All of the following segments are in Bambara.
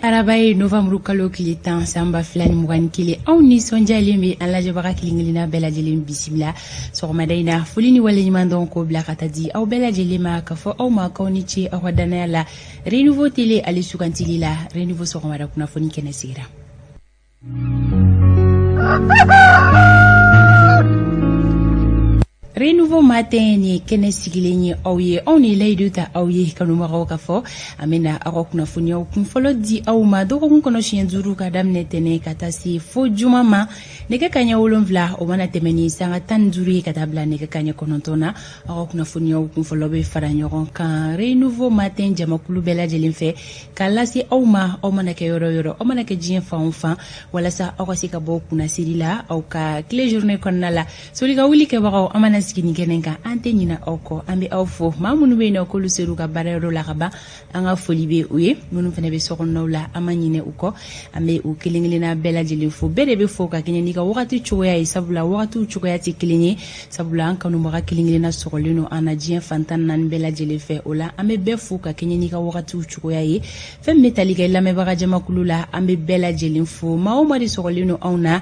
arabaye novembre kalo kilitan samba flani mugan kile aw ni sonjalen be an lajɛbaga kelen-kelenna bɛɛ lajɛlen bisimila sɔgɔmada in na foli ni waleɲuman dɔn ko bila ka taa di aw bɛɛ lajɛlen ma ka fɔ aw ma kaw ni ce aw ka danaya la Renouveau télé ale sugantili la Renouveau sɔgɔmada kunnafoni kɛnɛ sigira Renouveau matin ni kɛnɛ sigilen ye aw ye aw ni layidu ta aw ye kanubagaw ka fɔ an bɛna aw ka kunnafoniyaw kunfɔlɔ di aw ma dɔgɔkun kɔnɔ siɲɛ 5 ka daminɛ tɛnɛ ka taa se fo juma ma nɛgɛ kaɲɛ 7 o mana tɛmɛ ni sanga 15 ye ka taa bila nɛgɛ kaɲɛ 9 na aw ka kunnafoniyaw kunfɔlɔ bɛ fara ɲɔgɔn kan Renouveau matin jamakulu bɛɛ lajɛlen fɛ k'a lase aw ma aw mana kɛ yɔrɔ yɔrɔ aw mana kɛ diɲɛ fan o fan walasa aw ka se ka bɔ kunnasiri la aw ka tile journée kɔnɔna la soli ka wuli kɛbagaw an mana sigi ni kɛnɛ kan an tɛ ɲina aw kɔ an bɛ aw fo maa minnu bɛ yen nɔ k'olu ser'u ka baarayɔrɔ la ka ban an ka foli bɛ u ye minnu fana bɛ sokɔnɔnaw la an ma ɲinɛ u kɔ an bɛ u kelen-kelenna bɛɛ lajɛlen fo bɛɛ de bɛ fo ka kɛɲɛ n'i ka wagati cogoya ye sabula wagatiw cogoya tɛ kelen ye sabula an kanubaga kelen-kelenna sɔgɔlen don an na diɲɛ fantan naani bɛɛ lajɛlen fɛ o la an bɛ bɛɛ fo ka kɛɲɛ n'i ka wagatiw cogoya ye fɛn min bɛ tali kɛ lamɛnbaga jamakulu la an bɛ bɛɛ lajɛlen fo maa o maa de sɔgɔlen don anw na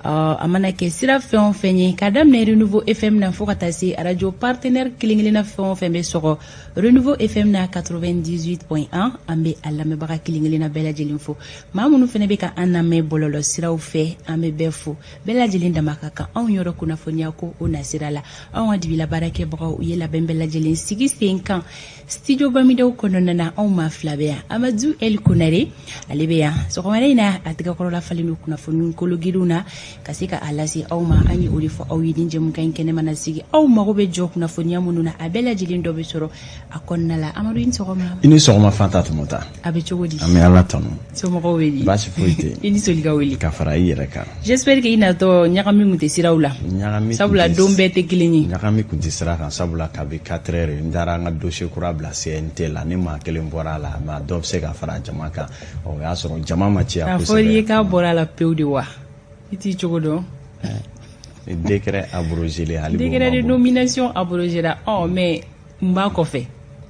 a mana kɛ sira fɛn o fɛn ye ka daminɛ Renouveau FM na fo ka taa se radio partenaire kelen-kelenna fɛn o fɛn bɛ sɔgɔ Renouveau FM na 98.1 an bɛ a lamɛnbaga kelen-kelenna bɛɛ lajɛlen fo maa minnu fana bɛ ka an lamɛn bɔlɔlɔ siraw fɛ an bɛ bɛɛ fo bɛɛ lajɛlen dama ka kan anw yɔrɔ kunnafoniya ko o nasira la anw ka dibila baarakɛbagaw u ye labɛn bɛɛ lajɛlen sigi sen kan studio Bamidaw kɔnɔna na anw maa fila bɛ yan Amadou El Konare ale bɛ yan sɔgɔmada in na a tɛgɛkɔrɔla falen don kunnafoni kologirinw na ka se ka a lase aw ma an ye o de fɔ aw ye ni jɛmukan in kɛnɛ mana sigi aw mago bɛ jɔ kunnafoniya minnu na a bɛɛ lajɛlen dɔ bɛ sɔrɔ a kɔnɔna la Amadou i ni sɔgɔma i ni sɔgɔma Fanta Tumota a bɛ cogo di an bɛ Ala tanu somɔgɔw bɛ di baasi foyi tɛ i ni soli ka wuli ka fara i yɛrɛ kan j'espère que i natɔ ɲagami kun tɛ siraw la sabula don bɛɛ tɛ kelen ye ɲagami kun tɛ sira kan sabula kabi 4 heures n taara an ka dossier kura bila CNT la ni maa kelen bɔra a la mais dɔ bɛ se ka fara jama kan o y'a sɔrɔ jama ma ciya kosɛbɛ a fɔra i ye k'a bɔra a la pewu de wa i t'i cogo dɔn décret abrogé décret de nomination abrogé mais n b'a kɔfɛ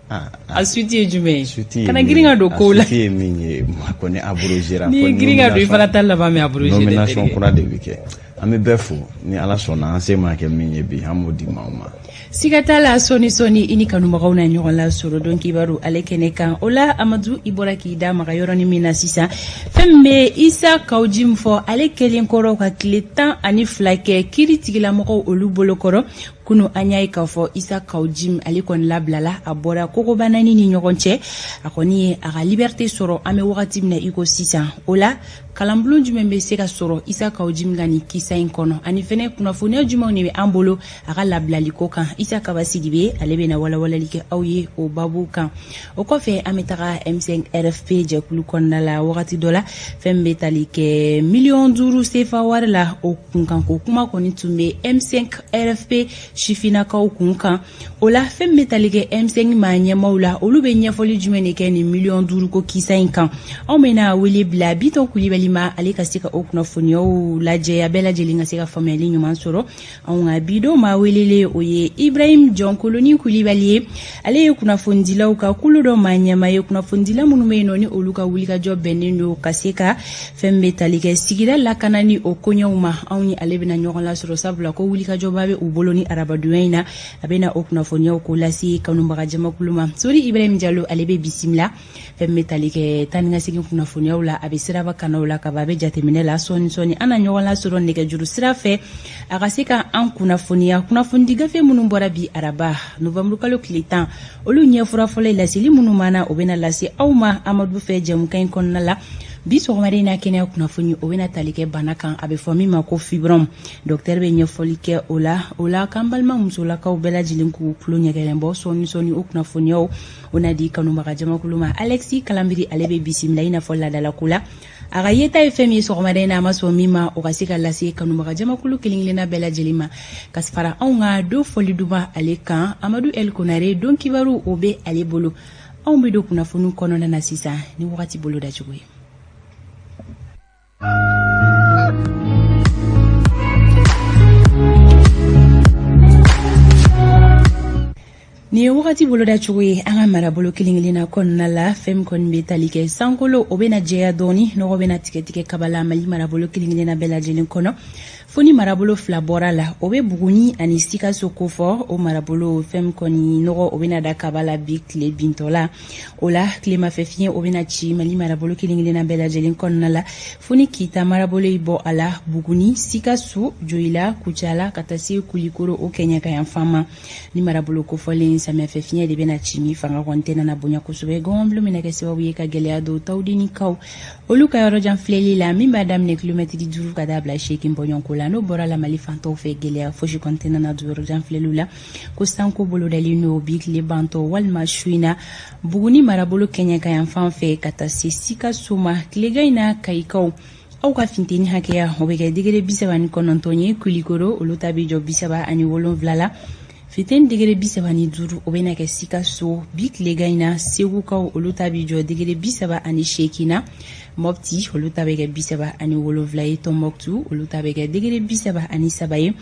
a suite ye jumɛn ye kana girin ka don kow la suite ye min ye ma ko ni abrogé ra ni girin ka don i fana ta laban mais abrogé nomination kura de bɛ kɛ an bɛ bɛɛ fo ni Ala sɔnna an se ma kɛ min ye bi an b'o di maaw ma siga t'a la sɔni i ni kanubagaw na ɲɔgɔn la sɔrɔ dɔn kibaru ale kɛnɛ kan o la Amadou i bɔra k'i da maga yɔrɔnin min na sisan fɛn min bɛ Isa Kawji min fɔ ale kelen kɔrɔ ka tile 12 kɛ kiiri tigilamɔgɔw olu bolo kɔrɔ kunu an y'a ye k'a fɔ Isa Kawji ale kɔni labilala a bɔra kogobanani ni ɲɔgɔn cɛ a kɔni ye a ka liberté sɔrɔ an bɛ wagati min na i ko sisan o la kalanbulon jumɛn bɛ se ka sɔrɔ Isa Kawji ka nin kisa in kɔnɔ ani fɛnɛ kunnafoniya jumɛnw de bɛ an bolo a ka labilali ko kan Isa Kabasidi bɛ ale bɛna walawalali kɛ aw ye o babu kan o kɔfɛ an bɛ taga M5 RFP jɛkulu kɔnɔna la wagati dɔ la fɛn bɛ tali kɛ miliyɔn 5 CFA wari la o kunkan ko kuma kɔni tun bɛ M5 RFP sifinakaw kun kan o la fɛn bɛ tali kɛ M5 maa ɲɛmaw la olu bɛ ɲɛfɔli jumɛn de kɛ ni miliyɔn 5 ko kisa in kan anw bɛna wele bila Biton Kulibali ma ale ka se ka o kunnafoniyaw lajɛ a bɛɛ lajɛlen ka se ka faamuyali ɲuman sɔrɔ anw ka Biton maa welele o ye Ibrahim John Koloni Kulibali ye ale ye kunnafonidilaw ka kulu dɔ maa ɲɛma ye kunnafonidila minnu bɛ yen nɔ ni olu ka wulikajɔ bɛnnen don ka se ka fɛn bɛ tali kɛ sigida lakana ni o koɲɛw ma anw ni ale bɛna ɲɔgɔn lasɔrɔ sabula ko wulikajɔba bɛ u bolo ni arabadonya in na a bɛna o kunnafoniyaw ko lase kanubaga jamakulu ma sori Ibrahim Diallo ale bɛ bisimila fɛn bɛ tali kɛ taa ni ka segin kunnafoniyaw la a bɛ siraba kanaw la ka ba bɛ jateminɛ la sɔɔni an na ɲɔgɔn lasɔrɔ nɛgɛjuru sira fɛ a ka se ka an kunnafoniya kunnafonidi gafe minnu bɔra bi araba novembre kalo tile 10 olu ɲɛfura fɔlɔ laseli minnu mana o bɛna lase aw ma Amadou fɛ jɛmukan in kɔnɔna la bi sɔgɔmada in na kɛnɛya kunnafoni o bɛna tali kɛ bana kan a bɛ fɔ min ma ko fibrom docteur bɛ ɲɛfɔli kɛ o la k'an balima musolakaw bɛɛ lajɛlen k'u tulo ɲɛgɛlen bɔ sɔɔni o kunnafoniyaw o na di kanubaga jamakulu ma Alexis Kalambiri ale bɛ bisimila i n'a fɔ ladalako la a ka yeta ye fɛn min ye sɔgɔmada in na a ma sɔn min ma o ka se ka lase kanubaga jamakulu kelen-kelenna bɛɛ lajɛlen ma ka fara anw ka don fɔli duman ale kan Amadou El Konare don kibaru o bɛ ale bolo anw bɛ don kunnafoni kɔnɔna na sisan ni wagati bolo dacogo ye Ni wakati bolo da chuwe anga marabolo kilingilina konna la fem kon betalike sankolo obena jeya doni no obena tiketike kabala mali marabolo kilingilina bela jelin kono foni marabolo flabora la obe buguni ani stika sokofo o marabolo fem koni no obena da kabala big le bintola ola klima fefien obena chi mali marabolo kilingilina bela jelin konna la foni kita marabolo ibo ala buguni sika su joila kuchala katasi kulikoro o Kenya kayan fama ni marabolo kofole Samia fefia de bena chimi fanga kontena na bonya kusube gomblo minake sewa wieka gelea do taudini kau oluka yoro jan fleli la mi madame ne kilometri di duru kada bla sheki mbonyon kula no bora la mali fanto fe gelea foshi kontena na duru jan flelula kostanko bolo dali no big le banto wal mashuina buguni marabolo Kenya kayan fanfe kata sika suma klega ina kaikau au ka finteni hakeya obege digere bisaba ni konontonye kulikoro oluta bijo bisaba ani wolon vlala Fiten digere bisaba ni duru obena ke sika so big legaina segu ka oluta bijo digere bisaba ani shekina mopti oluta bege bisaba ani wolovlaye tomboktu oluta bege digere bisaba ani sabaye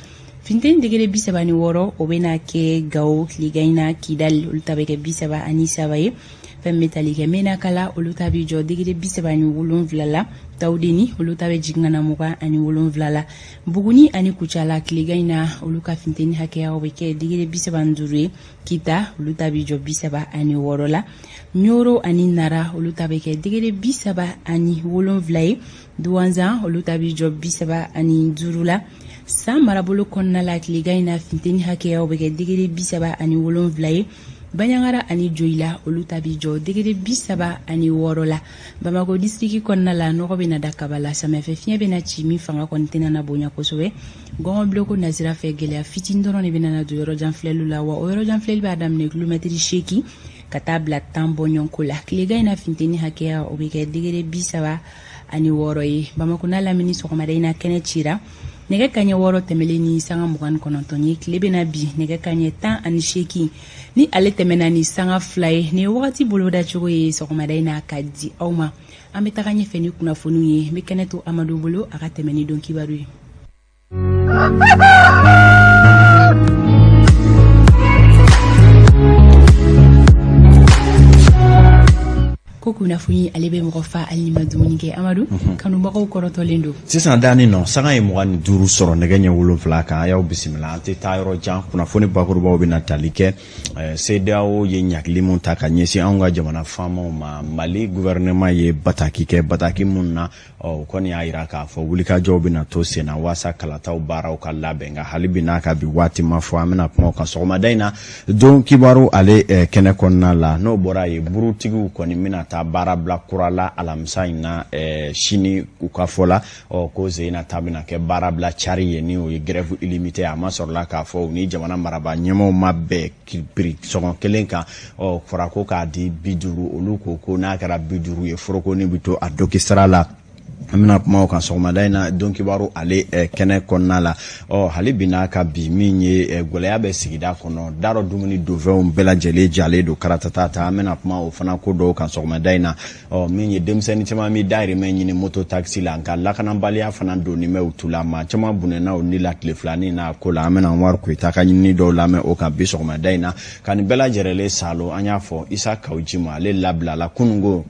Finten digere bisaba ni woro obena ke gao legaina kidal oluta bege bisaba ani sabaye fem metalike mena kala oluta bijo digere bisaba ni wolonvlala taudeni oluta be jingana muka ani wolonvlala buguni ani kuchala klegaina oluka finteni hakeya obeke digere bisaba ndure kita oluta bijo bisaba ani worola nyoro ani nara oluta beke digere bisaba ani wolonvlaye duwanza oluta bijo bisaba ani ndurula sa marabolo konna la klegaina finteni hakeya obeke digere bisaba ani wolonvlaye Banyangara ani joila oluta bijo digere bisaba ani worola Bamako distriki konna la no bena dakabala Samia fefia bena chimi fanga kontena na bonya kosowe gon bloko nazira fe gelea fitindoro ne bena na do yoro janflelu la wa yoro janflelu ba adam ne kilometri sheki katabla tambo nyonkola klega ina finteni hakea obike digere bisaba ani woroyi Bamako na la mini sokomada ina kene chira nege kanye woro temeleni sanga mugan konontonye klebe na bi nege kanye tan ani sheki ni ale temena ni sanga fly ni wakati boloda chugo ye sokomada ina kadi auma ametaka nye feni kuna fonu ye mekeneto Amadou Bolo aka temeni donki baru Koko na funi alebe mrofa alima dumunike Amadou kanu bako koroto lendo sisan dani no sanga e mo duru soro negenya wulo flaka ya bismillah ante tayro jan kuna funi bakuru bawo bina talike CEDEAO ye nyakli mun taka nyesi anga jamana famo ma Mali gouvernement ye bataki munna o koni ayira ka fo wulika jobi na to sena wasa kalata o bara o kala benga halibina ka bi wati mafo amena pmo ka so madaina don kibaru ale kene konna la no bora ye burutigu koni mina ta bara bla kurala alamsa ina shini ukafola o koze ina tabina ke bara bla chari ye ni o ye grève illimité ama sorla ka fo ni jamana maraba nyemo mabbe kibri sogon kelenka o forako ka di biduru oluko ko na kara biduru ye foroko ni bito adokistra la amina kuma kan sogomadaina donki baro ale kene konna la halibina ka bi minye goleya be sigida kono daro dumuni doveum bela jele jale do karatata amina kuma o fana ko do kan sogomadaina minye demseni chama mi daire menyi moto taxi la kan la kana balia fana do ni me utula ma chama bunena o ni la tleflani na ko la amina war ko itaka ni do la me o kan bi sogomadaina kan bela jerele salo anya fo isa kaujima le labla la kungo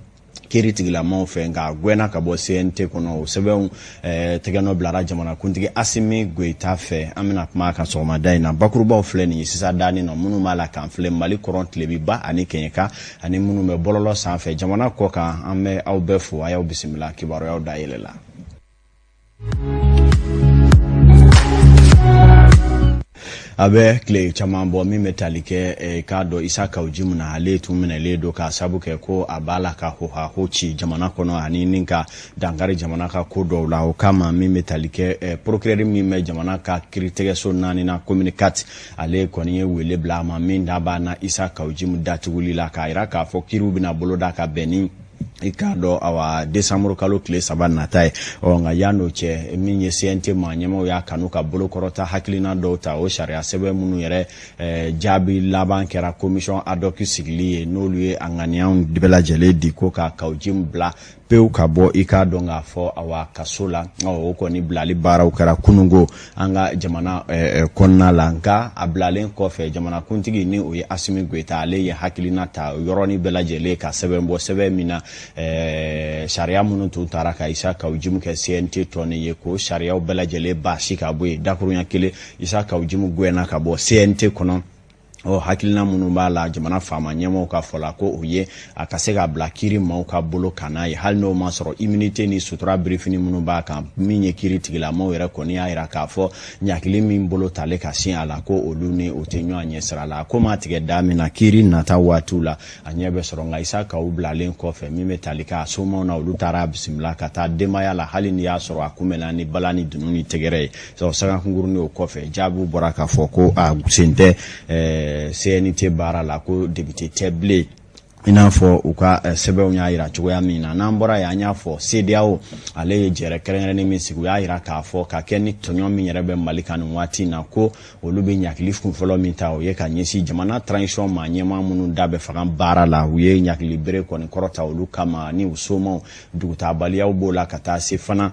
kiritigila mo fenga gwena ka bo CNT kono sebe tegano blara jamana kuntigi asimi gweita fe amina kuma ka so madaina bakuruba ofleni sisa dani no munu mala kan fle Mali courant lebi ba ani kenyeka ani munu me bololo sanfe jamana ko ka ame au befu ayo bismillah kibaro ya dailela abe kle chamambo mi metalike kado isaka ujimu na aletu mena ledo ka sabuke ko abala ka hochi jamana kono ani ninka dangare jamana ka kodo la kama mi metalike procureur mi me jamana ka kritege so nani na communicate ale koni wele blama mi ndaba na isaka ujimu datu wulila ka iraka fo kirubi na boloda ka beni ikado awa Desember kalo kle sabana tai nga yano che minye CNT manyemo ya kanuka bolo korota hakilina dota o sharia sebe munu yere jabi laban kera commission ad hoc sigli no lui anganian dibela jele di ko ka kaujim bla peu ka bɔ i ka dɔn k'a fɔ awa kaso la o kɔni bilali baaraw kɛra kunungo an ka jamana kɔnɔna la nka a bilalen kɔfɛ jamana kuntigi ni o ye Asimi Goita ale ye hakilina ta yɔrɔni bɛɛ lajɛlen ka sɛbɛn bɔ sɛbɛn min na sariya minnu tun taara ka Isa Kawujimu kɛ CNT tɔni ye ko sariyaw bɛɛ lajɛlen baasi ka bɔ yen dakurunya kelen Isa Kawujimu gɛnna ka bɔ CNT kɔnɔ hakilina minnu b'a la jamana faama ɲɛmɔgɔw ka fɔla ko o ye a ka se ka bila kiri maaw ka bolo ka n'a ye hali n'o ma sɔrɔ immunité ni sutura birifini minnu b'a kan min ye kiri tigilamaw yɛrɛ kɔni y'a yira k'a fɔ ɲakili min bolo tale ka sin a la ko olu ni o tɛ ɲɔgɔn ɲɛ sira la ko ma tigɛ da min na kiri nata waatiw la a ɲɛ bɛ sɔrɔ nka Isa Kawu bilalen kɔfɛ min bɛ tali kɛ a somaw na olu taara bisimila ka taa denbaya la hali ni y'a sɔrɔ a kunbɛnna ni bala ni dunu ni tɛgɛrɛ ye sangakunkurunin o kɔfɛ jaabiw bɔra k'a fɔ ko a sen tɛ CNT baara la ko député tɛ bilen i n'a fɔ u ka sɛbɛnw y'a yira cogoya min na n'an bɔra yen an y'a fɔ CEDEAO ale ye jɛrɛ kɛrɛnkɛrɛnnen min sigi u y'a yira k'a fɔ ka kɛ ni tɔɲɔn min yɛrɛ bɛ Mali kan nin waati in na ko olu bɛ ɲakili kunfɔlɔ min ta o ye ka ɲɛsin jamana transition ma ɲɛmaa minnu da bɛ fanga baara la u ye ɲakili bere kɔni kɔrɔta olu kama ni u somaw dugutabaliyaw b'o la ka taa se fana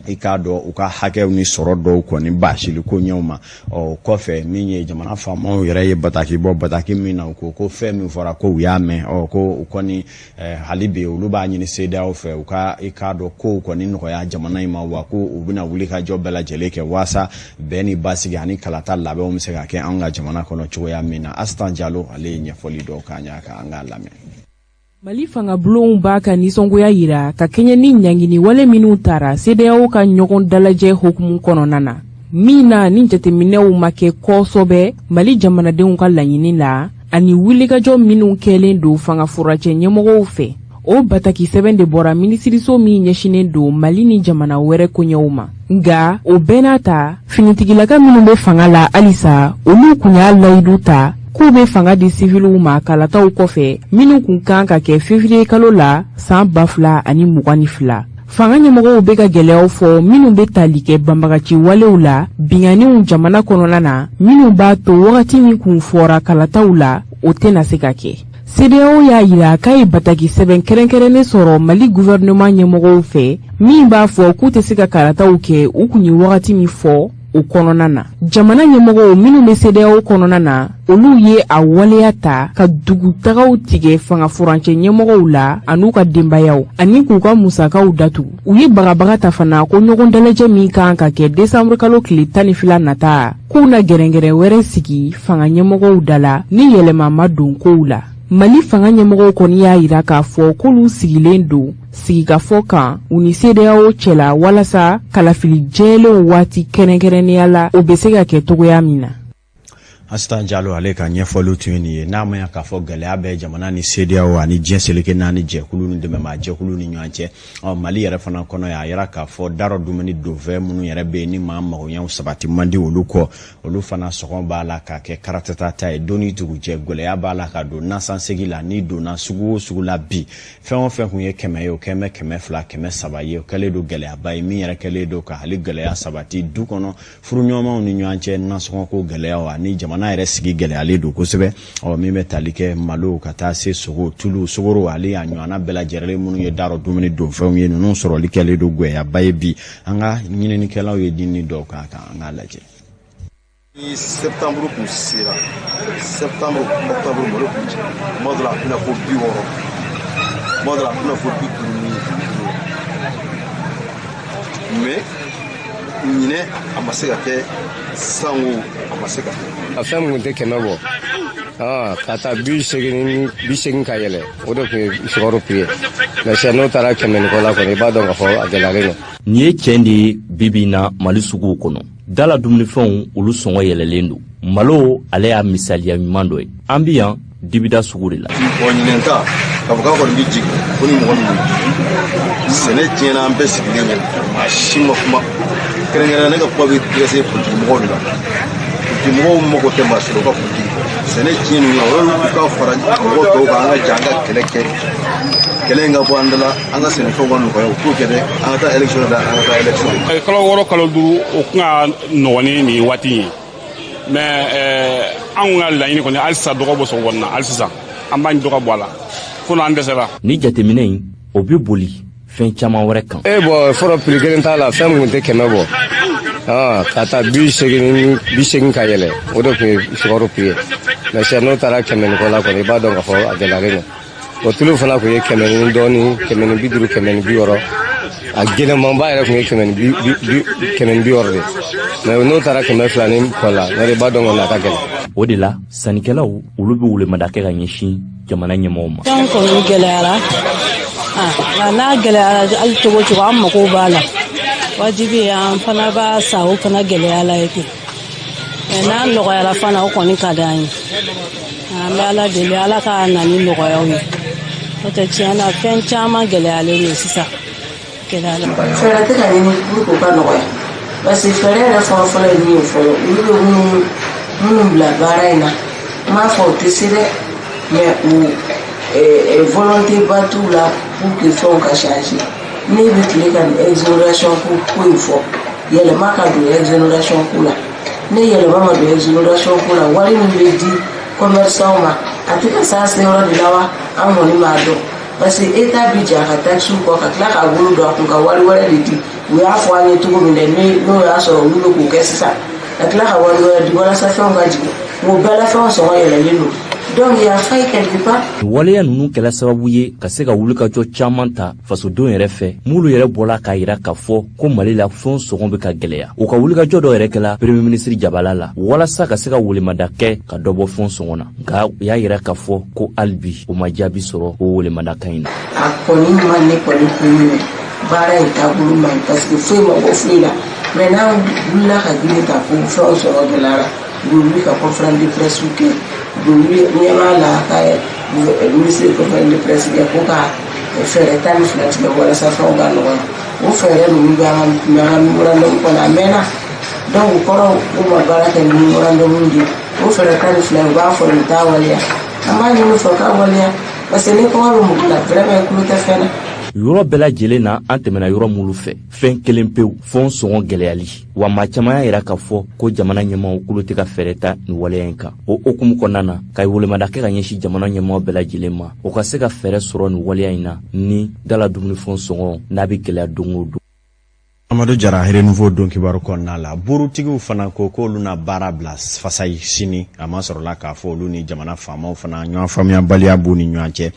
i k'a dɔn u ka hakɛw ni sɔrɔ dɔw kɔni baasili ko ɲɛw ma kɔfɛ min ye jamana faamaw yɛrɛ ye bataki bɔ bataki min na u ko fɛn min fɔra ko u y'a mɛn ko u kɔni hali bi olu b'a ɲini CEDEAO fɛ u ka i k'a dɔn ko u kɔni nɔgɔya jamana in ma wa ko u bɛna wuli ka jɔ bɛɛ lajɛlen kɛ waasa bɛn ni basigi ani kalata labɛnw bɛ se ka kɛ an ka jamana kɔnɔ cogoya min na Astan Jalo ale ye ɲɛfɔli dɔw k'an y'a kan an k'a lamɛn. Mali fanga bulonw b'a ka nisɔngoya yira ka kɛɲɛ ni ɲangini wale minnu taara CEDEAO ka ɲɔgɔn dalajɛ hukumu kɔnɔna na min na ni jateminɛw ma kɛ kɔsɔbɛ Mali jamanadenw ka laɲini la ani wulikajɔ minnu kɛlen don fanga furacɛ ɲɛmɔgɔw fɛ o bataki sɛbɛn de bɔra minisiriso min ɲɛsinen don Mali ni jamana wɛrɛ koɲɛw ma nga o bɛɛ n'a ta finitigilaka minnu bɛ fanga la halisa olu kun y'a layidu ta k'u bɛ fanga di siviluw ma kalataw kɔfɛ minnu kun kan ka kɛ février kalo la san 2022 fanga ɲɛmɔgɔw bɛ ka gɛlɛyaw fɔ minnu bɛ tali kɛ banbagaci walew la binganiw jamana kɔnɔna na minnu b'a to wagati min kun fɔra kalataw la o tɛna se ka kɛ CEDEAO y'a yira k'a ye bataki sɛbɛn kɛrɛnkɛrɛnnen sɔrɔ Mali gouvernement ɲɛmɔgɔw fɛ min b'a fɔ k'u tɛ se ka kalataw kɛ u kun ye wagati min fɔ o kɔnɔna na jamana ɲɛmɔgɔw minnu bɛ CEDEAO kɔnɔna na olu ye a waleya ta ka dugutagaw tigɛ fanga furancɛ ɲɛmɔgɔw la an'u ka denbayaw ani k'u ka musakaw datugu u ye bagabaga ta fana ko ɲɔgɔn dalajɛ min kan ka kɛ décembre kalo tile 12 nata k'u na gɛrɛngɛrɛ wɛrɛ sigi fanga ɲɛmɔgɔw da la ni yɛlɛma ma don kow la Mali fanga ɲɛmɔgɔw kɔni y'a yira k'a fɔ k'olu sigilen don sigikafɔ kan u ni CEDEAO cɛla walasa kalafili jɛlenw waati kɛrɛnkɛrɛnnenya la o bɛ se ka kɛ togoya min na. Astan Jalo ale ka ɲɛfɔliw tun ye nin ye n'a ma ɲɛ k'a fɔ gɛlɛya bɛ jamana ni CEDEAO ani diɲɛ seleke naani jɛkulu ni dɛmɛma jɛkulu ni ɲɔgɔn cɛ Mali yɛrɛ fana kɔnɔ y'a yira k'a fɔ darɔ dumuni donfɛn minnu yɛrɛ bɛ yen ni maa magoɲɛw sabati man di olu kɔ olu fana sɔgɔn b'a la ka kɛ karatata ta ye doni dugujɛ gɛlɛya b'a la ka don nasansegi la ni donna sugu o sugu la bi fɛn o fɛn kun ye 100 ye o kɛmɛ 200 300 ye o kɛlen don gɛlɛyaba ye min yɛrɛ kɛlen don ka hali gɛlɛya sabati du kɔnɔ furuɲɔgɔnmaw ni ɲɔgɔn cɛ nasɔngɔko gɛlɛyaw ani jamana yɛrɛ sigi gɛlɛyalen don kosɛbɛ min bɛ tali kɛ malo ka taa se sogo tulu sogoro ale a ɲɔgɔnna bɛɛ lajɛlen minnu ye darɔ dumuni donfɛnw ye ninnu sɔrɔli kɛlen don gɛlɛyaba ye bi an ka ɲininikɛlaw ye dini dɔw k'a kan an k'a lajɛ. Ni septembre kun sera septembre octobre malo kun cɛ tuma dɔ la a bɛna fɔ 60 tuma dɔ la a bɛna fɔ 50 mais ɲinɛ a ma se ka kɛ sango a ma se ka kɛ. A fɛn mun tɛ 100 bɔ ka taa 80 ka yɛlɛ o de tun ye sukaro prix ye mais sisan n'o taara 100 ni kɔ la kɔni i b'a dɔn k'a fɔ a gɛlɛyalen don. Nin ye tiɲɛ de ye bibi na Mali suguw kɔnɔ dala dumunifɛnw olu sɔngɔ yɛlɛlen don malo ale y'a misaliya ɲuman dɔ ye an bi yan dibida sugu de la. Ɲinɛnta k'a fɔ k'a kɔni bɛ jigin ko ni mɔgɔ min sɛnɛ tiɲɛna an bɛɛ sigilen ɲɛ maa si ma kuma kɛrɛnkɛrɛnnen ne ka kuma bɛ dɛsɛ politigimɔgɔw de la politigimɔgɔw mago tɛ maa si la u ka politigi sɛnɛ tiɲɛni yɔrɔ olu ka fara mɔgɔw tɔw kan an ka jan an ka kɛlɛ kɛ kɛlɛ in ka bɔ an da la an ka sɛnɛfɛnw ka nɔgɔya o t'o kɛ dɛ an ka taa élection la an ka taa élection. Kalo 6 kalo 5 o kun ka nɔgɔn ni nin waati ye mais anw ka laɲini kɔni halisa dɔgɔ bɔ sɔgɔ na halisa an b'a dɔgɔ bɔ a la ko an dɛsɛra. Ni jateminɛ in o bɛ boli fɛn caaman wɛrɛ kan. Bon fɔlɔ prix kelen t'a la fɛn mun tɛ 100 bɔ ka taa 80 ka yɛlɛ o de tun ye sukaro prix ye mais sisan n'o taara 100 ni kɔ la kɔni i b'a dɔn k'a fɔ a gɛlɛyalen don. O tulu fana tun ye 100 ni dɔɔni 150 160 a gɛlɛmanba yɛrɛ tun ye 160 de mais n'o taara 200 ni kɔ la ne b'a dɔn kɔni a ka gɛlɛn. O de la sannikɛlaw olu bɛ welemada kɛ ka ɲɛsin jamana ɲɛmɔgɔw ma. Fɛn kɔni gɛlɛyara n'a gɛlɛyara hali cogo cogo an mago b'a la wajibi an fana b'a sa o fana gɛlɛya la ye ten mais n'a nɔgɔyara fana o kɔni ka d'an ye an bɛ Ala deli Ala ka na ni nɔgɔyaw ye n'o tɛ tiɲɛ na fɛn caman gɛlɛyalen don sisan gɛlɛya la. Fɛɛrɛ tɛ ka ɲini pour que o ka nɔgɔya parce que fɛɛrɛ yɛrɛ fɔlɔ ye min ye fɔlɔ olu bɛ minnu bila baara in na n m'a fɔ o tɛ se dɛ mais u volonté ba t'u la pour que fɛnw ka changer ne bɛ tile ka exonération ko in fɔ yɛlɛma ka don exonération ko la ne yɛlɛma ma don exonération ko la wari min bɛ di commerçant ma a tɛ ka s'a se yɔrɔ de la wa an kɔni b'a dɔn parce que état bi ja ka taxe kɔ ka tila k'a bolo don a kun ka wari wɛrɛ de di u y'a fɔ an ye cogo min dɛ n'o y'a sɔrɔ olu bɛ k'o kɛ sisan ka tila ka wari wɛrɛ di walasa fɛnw ka jigin o bɛɛ la fɛnw sɔngɔ yɛlɛlen don. Donc il y a failli quelque part. Waleya ninnu kɛla sababu ye ka se ka wulikajɔ caman ta fasodenw yɛrɛ fɛ minnu yɛrɛ bɔla k'a yira k'a fɔ ko Mali la fɛnw sɔngɔ bɛ ka gɛlɛya. O ka wulikajɔ dɔ yɛrɛ kɛla premier ministre Jabala la walasa ka se ka welemada kɛ ka dɔ bɔ fɛnw sɔngɔ na nka u y'a yira k'a fɔ ko hali bi o ma jaabi sɔrɔ o welemadakan in na. A kɔni ma ne kɔni kun minɛ baara in taabolo man ɲi parce que foyi ma bɔ foyi la mais n'an wulila ka girin ta ko fɛnw sɔrɔ gɛlɛyara u bɛ wuli ka conférence de presse kɛ. Ɲɛmaa la ka ministre conférence de presse kɛ ko ka fɛɛrɛ 12 tigɛ walasa fɛnw ka nɔgɔya o fɛɛrɛ ninnu bɛ an ka memorandum kɔnɔ a mɛnna donc o kɔrɔ o ma baara kɛ ni memorandum de o fɛɛrɛ 12 u b'a fɔ nin t'a waleya an b'a ɲini fɔ k'a waleya parce que ni kɔngɔ bɛ mɔgɔ la vraiment i tulo tɛ fɛn na. Yɔrɔ bɛɛ lajɛlen na an tɛmɛna yɔrɔ minnu fɛ fɛn kelen pewu fɛnw sɔngɔ gɛlɛyali wa maa caman y'a yira k'a fɔ ko jamana ɲɛmɔgɔw k'olu tɛ ka fɛɛrɛ ta nin waleya in kan o hukumu kɔnɔna na ka welemada kɛ ka ɲɛsin jamana ɲɛmɔgɔw bɛɛ lajɛlen ma o ka se ka fɛɛrɛ sɔrɔ nin waleya in na ni dala dumunifɛnw sɔngɔ n'a bɛ gɛlɛya don o don. Amadu Jara Renouveau don kibaru kɔnɔna la burutigiw fana ko k'olu na baara bila fasa sini a ma sɔrɔla k'a fɔ olu ni jamana faamaw fana ɲɔgɔn faamuyabaliya b'u ni ɲɔgɔn cɛ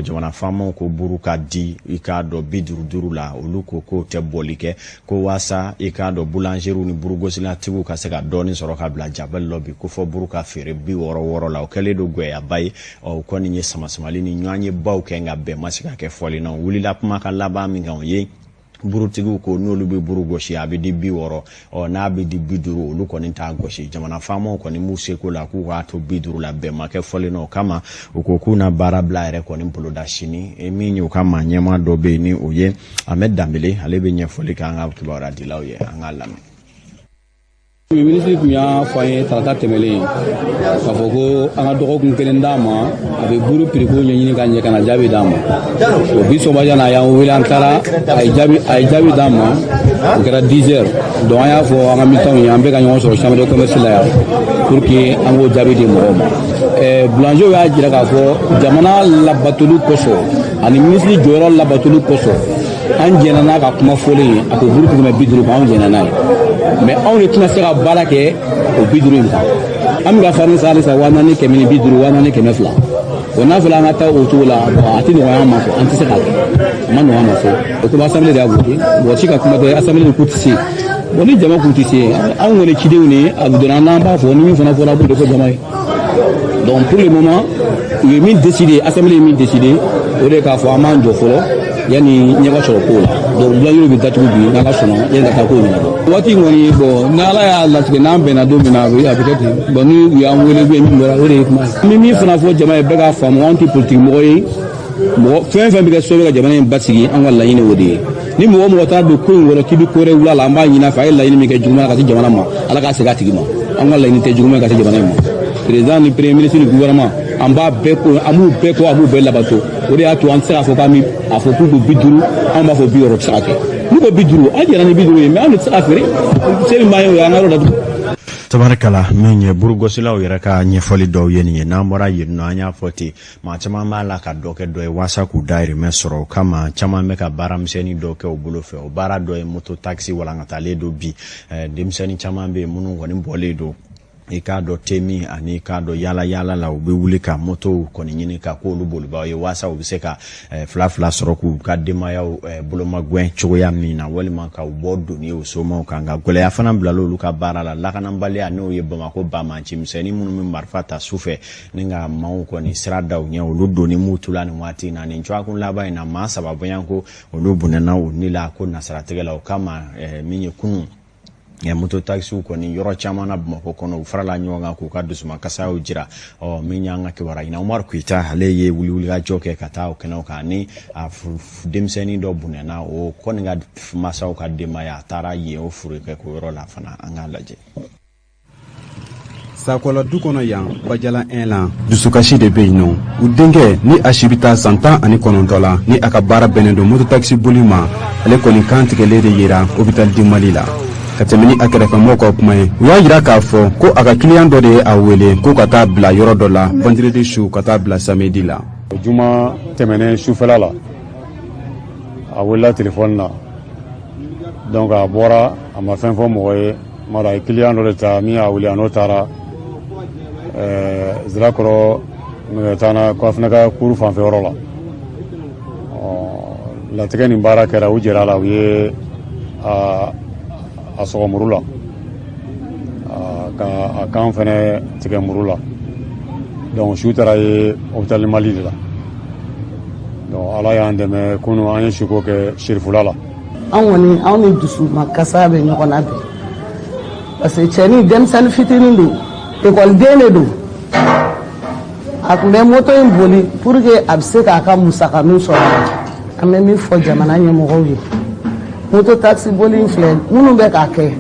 jamana faamaw ko buru ka di i k'a dɔn 55 la olu ko k'o tɛ bɔli kɛ ko waasa i k'a dɔn boulangeries ni burugosilatigiw ka se ka dɔɔni sɔrɔ ka bila jabali lɔ bi ko fɔ buru ka feere 66 la o kɛlen don gɔyaba ye o kɔni ye samasamali ni ɲɔgɔn ye baw kɛ nka bɛn ma se ka kɛ fɔli na wulila kuma ka laban min kan o ye burutigiw ko n'olu bɛ buru gosi a bɛ di 60 n'a bɛ di 50 olu kɔni t'a gosi jamana faamaw kɔni m'u seko la k'u k'a to 50 la bɛn ma kɛ fɔli na o kama u ko k'u na baara bila yɛrɛ kɔni boloda sini min ye u ka maa ɲɛma dɔ bɛ yen ni o ye Ahmed Dambele ale bɛ ɲɛfɔli kɛ an ka kibaruya dilaw ye an k'a lamɛn. Ministre tun y'a fɔ an ye tarata tɛmɛlen k'a fɔ ko an ka dɔgɔkun kelen d'a ma a bɛ buru piriko ɲɛɲini ka ɲɛ ka na jaabi d'a ma o bi sɔgɔmada na a y'an wele an taara a ye jaabi d'a ma o kɛra 10 heures donc an y'a fɔ an ka militants ye an bɛ ka ɲɔgɔn sɔrɔ chambre de commerce la yan pour que an k'o jaabi di mɔgɔw ma boulanger y'a jira k'a fɔ jamana labatoli kosɔn ani ministre jɔyɔrɔ labatoli kosɔn an jɛnna n'a ka kuma fɔlen a ko buru tɛmɛ 50 kan an jɛnna n'a ye mais anw de tɛna se ka baara kɛ o 50 in kan an bɛ ka farini sa halisa 4000 ni 50 4000 o n'a fɔra an ka taa o cogo la a tɛ nɔgɔya an ma fɔ an tɛ se k'a kɛ a ma nɔgɔya an ma fɔ o komi assemblée de y'a voté mɔgɔ si ka kuma tɛ assemblée de k'u tɛ se bon ni jama k'u tɛ se anw kɔni cidenw ni a donna n'an b'a fɔ ni min fana fɔra a b'o de fɔ jama ye donc pour le moment u ye min décidé assemblée ye min décidé o de k'a fɔ an b'an jɔ fɔlɔ yanni ɲɛba sɔrɔ ko la donc bulayiw bɛ datugu bi n'an ka sɔnna yanni ka taa ko ɲɛnabɔ waati kɔni bon n'ala y'a latigɛ n'an bɛnna don min na a bɛ kɛ ten bon ni u y'an wele min kɛra o de ye kuma ye an bɛ min fana fɔ jama ye bɛɛ k'a faamu anw tɛ politiki mɔgɔ ye mɔgɔ fɛn fɛn bɛ kɛ so bɛ ka jamana in basigi an ka laɲini o de ye ni mɔgɔ mɔgɔ taara don ko in kɔrɔ k'i bɛ ko wɛrɛ wula la an b'a ɲini a fɛ a ye laɲini min kɛ juguman ka se jamana ma ala k'a segin a tigi ma an ka laɲini tɛ juguman ka se jamana in ma président ni premier ministre ni gouvernement an b'a bɛɛ ko an b'u bɛɛ ko an b'u bɛɛ labato o de y'a to an tɛ se k'a fɔ k'an bɛ a fɔ k'u ko 50 an b'a fɔ 60 tɛ se ka kɛ n'u ko 50 an jɛnna ni 50 ye mais an de tɛ se ka feere se min b'an ye o y'an ka yɔrɔ datugu. tabarakala min ye burugosilaw yɛrɛ ka ɲɛfɔli dɔw ye nin ye n'an bɔra yen nɔ an y'a fɔ ten maa caman b'a la ka dɔ kɛ dɔ ye waasa k'u dahirimɛ sɔrɔ o kama caman bɛ ka baaramisɛnnin dɔw kɛ u bolo fɛ o baara dɔ ye moto taxi walankatalen don bi denmisɛnnin caman bɛ yen minnu kɔni bɔlen don i k'a dɔn temi ani k'a dɔn yala la u bɛ wuli ka motow kɔni ɲini ka k'olu bolibaw ye waasa u bɛ se ka fila sɔrɔ k'u ka denbayaw bolomagwɛn cogoya min na walima ka u bɔ doni o somaw kan nka gɛlɛya fana bilala olu ka baara la lakanabaliya n'o ye Bamako bamanci misɛnnin minnu bɛ marifa ta sufɛ ni ka maaw kɔni sira da u ɲɛ olu doni m'u tula nin waati in na nin cogoya laban in na maa saba bɔɲanko olu bunɛna o ni la ko nasaratigɛ la o kama min ye kunun moto taxiw kɔni yɔrɔ caman na Bamako kɔnɔ u farala ɲɔgɔn kan k'u ka dusumakasayaw jira min y'an ka kibaruya ɲina Umaru Kuyita ale ye wulikajɔ kɛ ka taa o kɛnɛw kan ni a denmisɛnnin dɔ bunɛna o kɔni ka masaw ka denbaya a taara yen o furu kɛ k'o yɔrɔ la fana an k'a lajɛ. Sakola du kɔnɔ yan Bajala 1 la dusukasi de bɛ yen nɔ u denkɛ ni a si bɛ taa san 19 la ni a ka baara bɛnnen don moto taxi boli ma ale kɔni kan tigɛlen de yera hôpital du Mali la ka tɛmɛ ni a kɛrɛfɛmɔgɔw ka kuma ye u y'a jira k'a fɔ ko a ka client dɔ de ye a wele ko ka taa bila yɔrɔ dɔ la vendredi su ka taa bila samedi la. Juma tɛmɛnen sufɛla la a welela telefɔni na donc a bɔra a ma fɛn fɔ mɔgɔ ye mara a ye client dɔ de ta min y'a wele a n'o taara Zirakɔrɔ Nɛgɛtana ko a fana ka kuru fanfɛ yɔrɔ la latigɛ nin baara kɛra u jɛra la u ye a sɔgɔ muru la ka a kan fɛnɛ tigɛ muru la donc su taara ye hôpital Mali de la donc Ala y'an dɛmɛ kunu an ye suko kɛ Sirifula la. Anw ni dusu ma kasa bɛ ɲɔgɔn na bi parce que cɛni denmisɛnnin fitinin don école-den de don a tun bɛ moto in boli pour que a bɛ se k'a ka musakaninw sɔrɔ an bɛ min fɔ jamana ɲɛmɔgɔw ye moto taxi boli in filɛ minnu bɛ k'a kɛ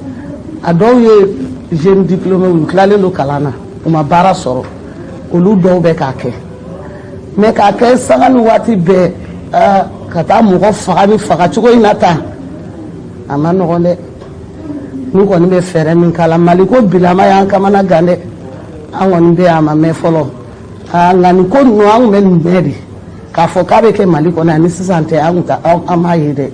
a dɔw ye jeune diplômé u tilalen don kalan na u ma baara sɔrɔ olu dɔw bɛ k'a kɛ mais k'a kɛ sanga ni waati bɛɛ ka taa mɔgɔ faga ni faga cogo in na tan a ma nɔgɔn dɛ n'u kɔni bɛ fɛɛrɛ min k'a la Mali ko bilama y'an kamana gan dɛ an kɔni bɛ yan a ma mɛn fɔlɔ nka nin ko ninnu an tun bɛ nin bɛɛ de k'a fɔ k'a bɛ kɛ Mali kɔnɔ yan ni sisan tɛ an m'a ye dɛ.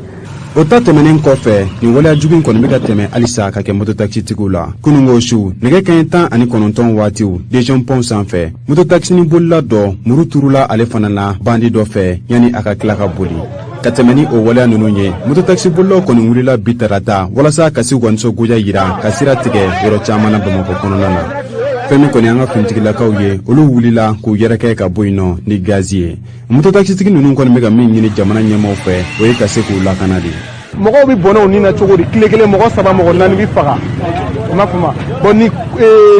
O ta tɛmɛnen kɔfɛ nin waleya jugu in kɔni bɛ ka tɛmɛ halisa ka kɛ moto taxi tigiw la kunungo su nɛgɛ kanɲɛ 19 waatiw Région Pont sanfɛ moto taxi bolila dɔ muru turula ale fana na bandi dɔ fɛ yanni a ka tila ka boli ka tɛmɛ ni o waleya ninnu ye moto taxi bolilaw kɔni wulila bi tarata walasa ka se k'u ka nisɔngoya yira ka sira tigɛ yɔrɔ caman na Bamako kɔnɔna na fɛn min kɔni an ka kuntigilakaw ye olu wulila k'u yɛrɛkɛ ka bɔ yen nɔ ni gazi ye moto taxitigi ninnu kɔni bɛ ka min ɲini jamana ɲɛmaaw fɛ o ye ka se k'u lakana de. Mɔgɔw bɛ bɔnɛ o ni na cogo di tile kelen mɔgɔ 3 mɔgɔ 4 bɛ faga o ma fama bon ni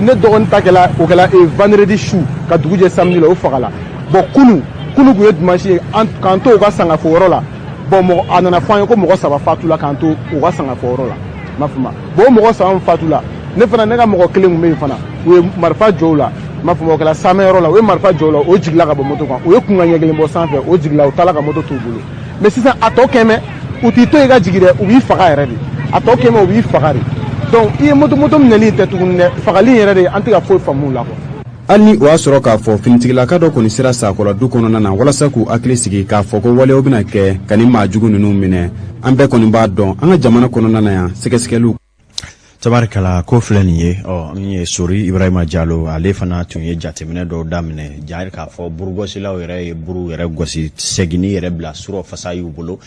ne dɔgɔnin ta kɛla o kɛla vendredi su ka dugu jɛ samedi la o fagala bon kunu kun ye dimanche ye k'an to u ka sangafo yɔrɔ la bon mɔgɔ a nana fɔ an ye ko mɔgɔ 3 fatula k'an to u ka sangafo yɔrɔ la ma fama bon mɔgɔ 3 fatula ne fana ne ka mɔgɔ kelen kun bɛ yen fana u ye marifa jɔ u la ma fama o kɛla samɛyɔrɔ la u ye marifa jɔ u la o jigila ka bɔ moto kan u ye kunkan ɲɛ kelen bɔ sanfɛ o jigila u taala ka moto t'u bolo mais sisan a tɔ kɛmɛ u t'i to i ka jigi dɛ u b'i faga yɛrɛ de a tɔ kɛmɛ u b'i faga de donc i ye moto minɛli tɛ tuguni dɛ fagali yɛrɛ de an tɛ ka foyi faamu la quoi. hali ni o y'a sɔrɔ k'a fɔ finitigilaka dɔ kɔni sera Sakola du kɔnɔna na walasa k'u hakili sigi k'a fɔ ko waleyaw bɛna kɛ ka ni maa jugu ninnu minɛ an bɛɛ kɔni b'a dɔn an ka jamana kɔnɔna na yan sɛgɛsɛgɛliw. tabarikala ko filɛ nin ye min ye Sori Ibrahima Diallo ale fana tun ye jateminɛ dɔw daminɛ jari k'a fɔ burugɔsilaw yɛrɛ ye buru yɛrɛ gosi segini yɛrɛ bila surɔ fasa y'u bolo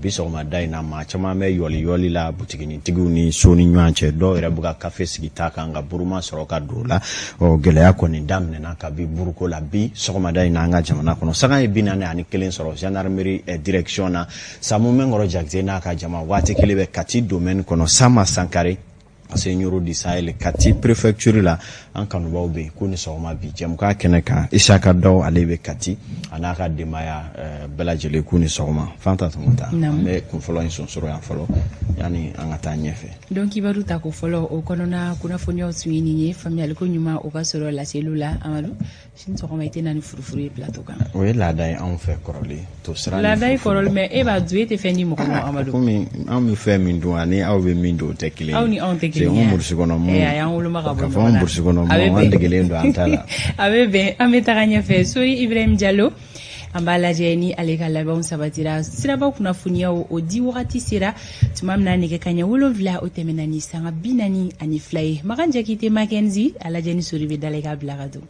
bi sɔgɔmada in na maa caman bɛ yɔli la butiginitigiw ni so ni ɲɔgɔn cɛ dɔw yɛrɛ bɛ ka kafe sigi ta kan ka buruma sɔrɔ ka don la gɛlɛya kɔni daminɛna ka bi buruko la bi sɔgɔmada in na an ka jamana kɔnɔ saga ye 41 sɔrɔ gendarmerie direction na Samu Menkɔrɔ Jakite n'a ka jama waati kelen bɛ Kati domaine kɔnɔ Sama Sankare Senyoro di Sahel Kati préfecture la an kanubaw bɛ ko ni sɔgɔma bi jɛmukan kɛnɛ kan Isaka Daw ale bɛ Kati a n'a ka denbaya bɛɛ lajɛlen ko ni sɔgɔma Fanta Tumata an bɛ kunfɔlɔ in sonsoro yan fɔlɔ yani an ka taa ɲɛfɛ donc kibaru ta ko fɔlɔ o kɔnɔna kunnafoniyaw tun ye nin ye faamuyali ko ɲuman o ka sɔrɔ laseliw la Amadu sini sɔgɔma i tɛ na ni furufuru ye plateau kan. o ye laada ye anw fɛ kɔrɔlen to sira laada ye kɔrɔlen mais e b'a dun e tɛ fɛn di mɔgɔ ma Amadu. komi anw bɛ fɛn min dun ani aw bɛ min dun o tɛ kelen ye. aw ni anw tɛ kelen ye. c'est burusi kɔnɔ mun. a y'an woloma ka bɔ ɲɔgɔn na. ka fɔ anw burusi kɔnɔ mun an degelen don an ta la. a bɛ bɛn an bɛ taga ɲɛfɛ Sori Ibrahim Diallo an b'a lajɛ ni ale ka labɛnw sabatira siraba kunnafoniyaw o di wagati sera tuma min na nɛgɛ kaɲɛ 7 o tɛmɛna ni sanga 42 ye Magan Jakite Mackenzie a lajɛ ni Sori bɛ da la i k'a bila ka don.